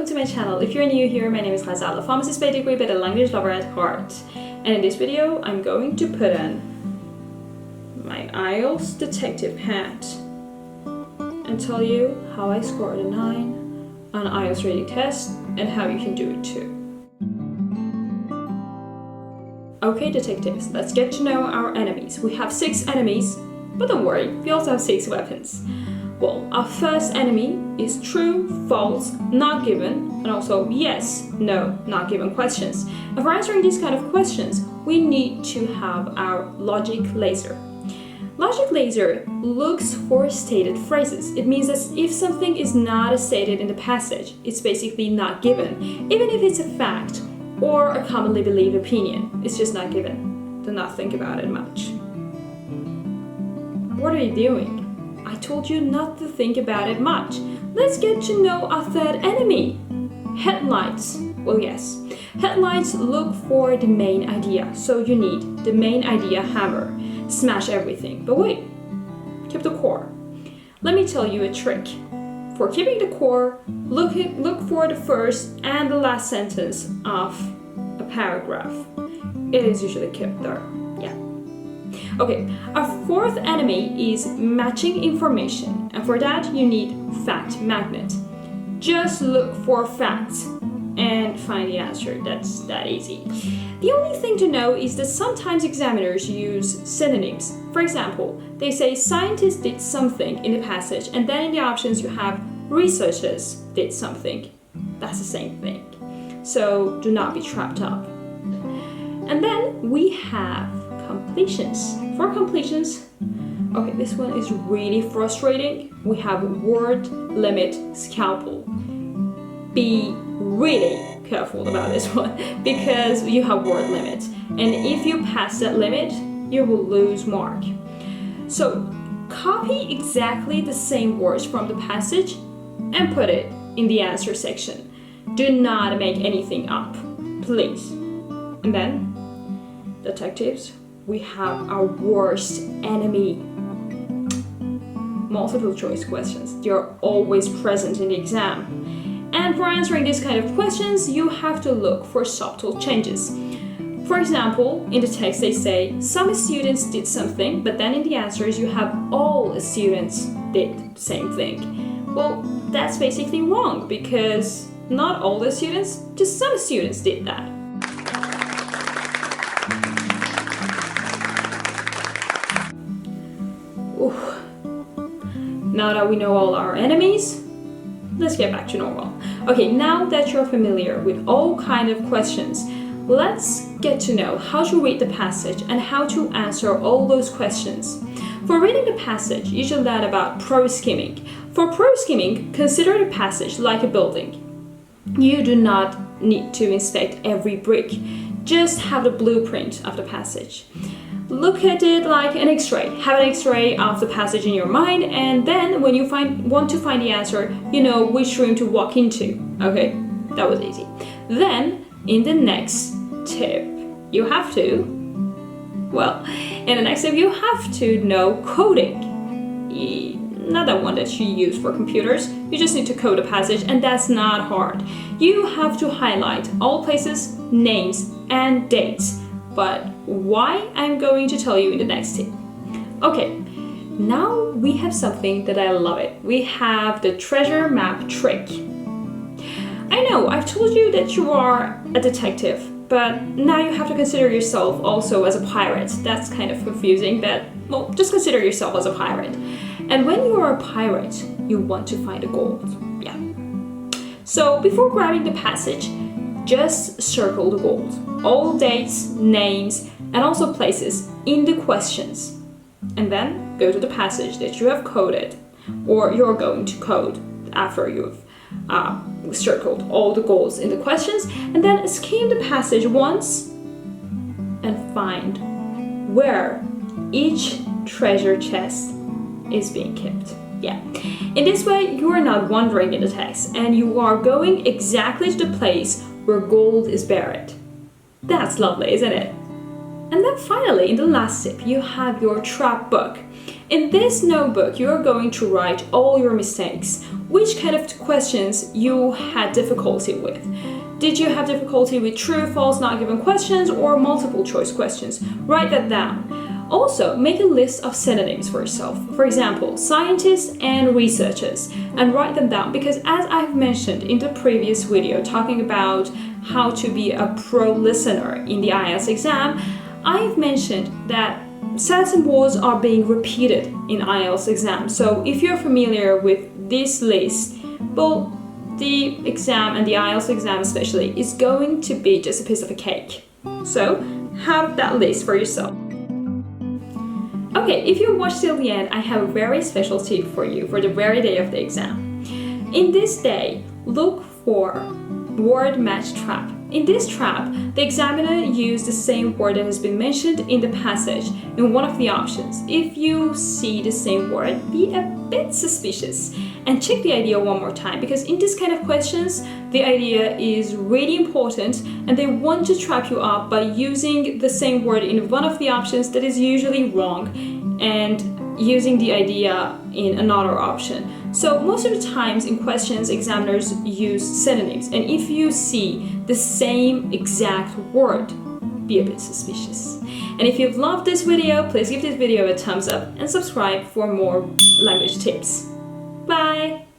welcome to my channel. If you're new here, my name is Ghazal, a pharmacist by degree but a language lover at heart. And in this video, I'm going to put on my IELTS detective hat and tell you how I scored a 9 on IELTS reading test and how you can do it too. Okay, detectives, let's get to know our enemies. We have 6 enemies, but don't worry, we also have 6 weapons. Well, our first enemy is true, false, not given, and also yes, no, not given questions. And for answering these kind of questions, we need to have our logic laser. Logic laser looks for stated phrases. It means that if something is not stated in the passage, it's basically not given. Even if it's a fact or a commonly believed opinion, it's just not given. Do not think about it much. What are you doing? I told you not to think about it much. Let's get to know our third enemy. Headlights. Well, yes. Headlights look for the main idea. So you need the main idea hammer. Smash everything. But wait, keep the core. Let me tell you a trick. For keeping the core, look for the first and the last sentence of a paragraph. It is usually kept there. Yeah. Okay, our fourth enemy is matching information, and for that you need fact magnet. Just look for facts and find the answer. That's that easy. The only thing to know is that sometimes examiners use synonyms. For example, they say scientists did something in the passage, and then in the options you have researchers did something. That's the same thing. So do not be trapped up. And then we have completions. For completions, okay, this one is really frustrating. We have word limit scalpel. Be really careful about this one because you have word limit, and if you pass that limit, you will lose mark. So copy exactly the same words from the passage and put it in the answer section. Do not make anything up, please. And then, detectives, we have our worst enemy. Multiple choice questions. They're always present in the exam. And for answering this kind of questions, you have to look for subtle changes. For example, in the text they say, some students did something, but then in the answers you have all students did the same thing. Well, that's basically wrong because not all the students, just some students did that. Now that we know all our enemies, let's get back to normal. Okay, now that you're familiar with all kind of questions, let's get to know how to read the passage and how to answer all those questions. For reading the passage, you should learn about prose skimming. For prose skimming, consider the passage like a building. You do not need to inspect every brick, just have the blueprint of the passage. Look at it like an X-ray. Have an X-ray of the passage in your mind, and then when you want to find the answer, you know which room to walk into. Okay, that was easy. Then, in the next tip, you have to know coding. Not that one that you use for computers. You just need to code a passage, and that's not hard. You have to highlight all places, names, and dates. But why, I'm going to tell you in the next tip. Okay, now we have something that I love it. We have the treasure map trick. I know, I've told you that you are a detective, but now you have to consider yourself also as a pirate. That's kind of confusing, but well, just consider yourself as a pirate. And when you are a pirate, you want to find the gold. Yeah. So before grabbing the passage, just circle the gold. All dates, names, and also places in the questions. And then go to the passage that you have coded, or you're going to code after you've circled all the golds in the questions, and then skim the passage once and find where each treasure chest is being kept. Yeah. In this way, you are not wandering in the text, and you are going exactly to the place where gold is buried. That's lovely, isn't it? And then finally, in the last tip, you have your trap book. In this notebook, you are going to write all your mistakes. Which kind of questions you had difficulty with? Did you have difficulty with true, false, not given questions or multiple choice questions? Write that down. Also, make a list of synonyms for yourself. For example, scientists and researchers, and write them down because as I've mentioned in the previous video talking about how to be a pro listener in the IELTS exam, I've mentioned that certain words are being repeated in IELTS exam. So if you're familiar with this list, well, the exam and the IELTS exam especially is going to be just a piece of a cake. So have that list for yourself. Okay, if you watched till the end, I have a very special tip for you for the very day of the exam. In this day, look for word match trap. In this trap, the examiner used the same word that has been mentioned in the passage in one of the options. If you see the same word, be a bit suspicious and check the idea one more time, because in this kind of questions, the idea is really important and they want to trap you up by using the same word in one of the options that is usually wrong and using the idea in another option. So most of the times in questions, examiners use synonyms, and if you see the same exact word, be a bit suspicious. And if you've loved this video, please give this video a thumbs up and subscribe for more language tips. Bye!